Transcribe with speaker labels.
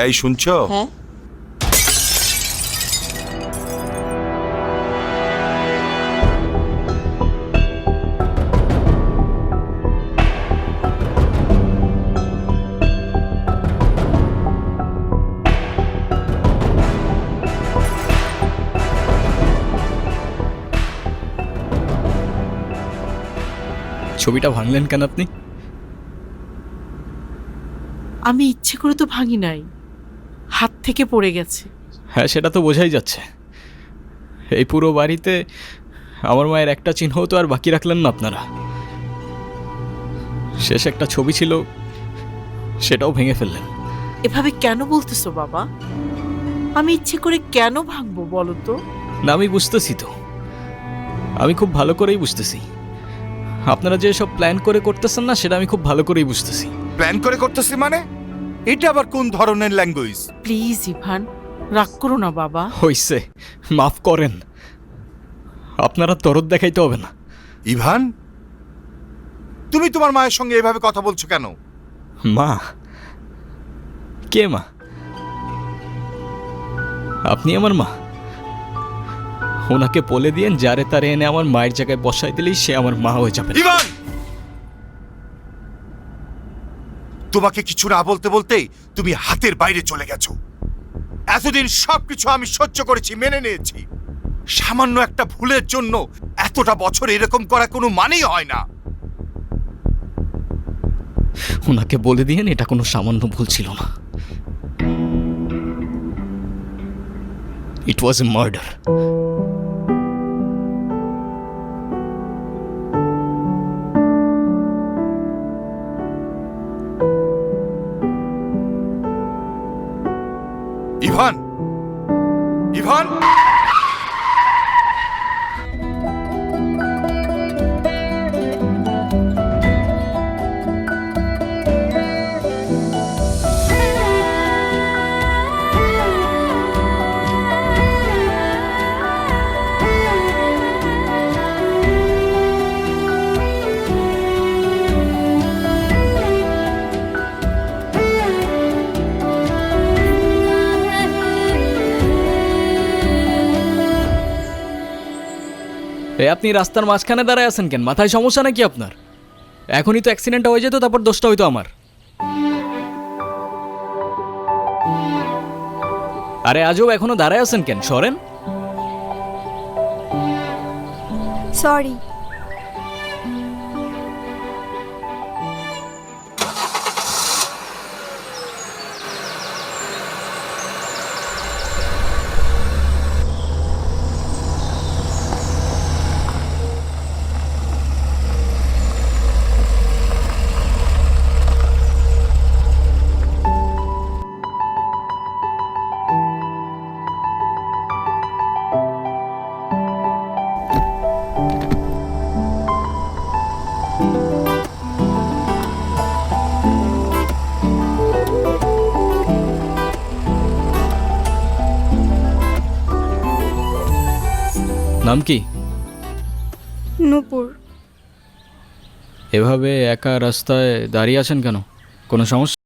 Speaker 1: এই শুনছো?
Speaker 2: হ্যাঁ,
Speaker 3: ছবিটা ভাঙলেন কেন আপনি?
Speaker 2: আমি ইচ্ছে করে তো ভাঙি নাই, হাত থেকে পড়ে গেছে।
Speaker 3: হ্যাঁ, সেটা তো বোঝাই যাচ্ছে। এই পুরো বাড়িতে আমার মায়ের একটা চিহ্নও তো আর বাকি রাখলেন না আপনারা। শেষ একটা ছবি ছিল, সেটাও ভেঙে ফেললেন।
Speaker 2: এভাবে কেন বলতেছো বাবা? আমি ইচ্ছে করে কেন ভাঙবো বলো তো?
Speaker 3: না, আমি বুঝতেছি তো, আমি খুব ভালো করেই বুঝতেছি। আপনারা যে সব প্ল্যান করে করতেছেন না, সেটা আমি খুব ভালো করেই বুঝতেছি।
Speaker 1: প্ল্যান করে করতেছি মানে? এটা আবার কোন ধরনের ল্যাঙ্গুয়েজ?
Speaker 2: প্লিজ ইভান, রাগ করো না বাবা।
Speaker 3: হইছে, মাফ করেন। আপনারা দরদ দেখাইতে হবে না।
Speaker 1: ইভান, তুমি তোমার মায়ের সঙ্গে এভাবে কথা বলছো কেন?
Speaker 3: মা? কে মা? আপনি আমার মা? ওনাকে বলে দিয়েন যারে তারে এনে আমার মায়ের জায়গায় বসাই দিলেই সে আমার মা হয়ে যাবে।
Speaker 1: ইভান, তোমাকে কিছু না বলতে বলতেই তুমি হাতের বাইরে চলে গেছো। এতদিন সবকিছু আমি সহ্য করেছি, মেনে নিয়েছি। সামান্য একটা ভুলের জন্য এতটা বছর এরকম করা কোনো মানেই হয় না।
Speaker 3: ওনাকে বলে দিয়েন এটা কোনো সামান্য ভুল ছিল না। ইট ওয়াজ এ মার্ডার।
Speaker 1: ইভান, ইভান,
Speaker 3: আপনি রাস্তার মাঝখানে দাঁড়ায় আছেন কেন? মাথায় সমস্যা নাকি আপনার? এখনই তো অ্যাক্সিডেন্টটা হয়ে যেত, তারপর দোষটা হইতো আমার। আরে আজব, এখনো দাঁড়ায় আছেন কেন? সরেন।
Speaker 4: সরি।
Speaker 3: নাম কি?
Speaker 4: নূপুর।
Speaker 3: এভাবে একা রাস্তায় দাঁড়িয়ে আছেন কেন? কোনো সমস্যা?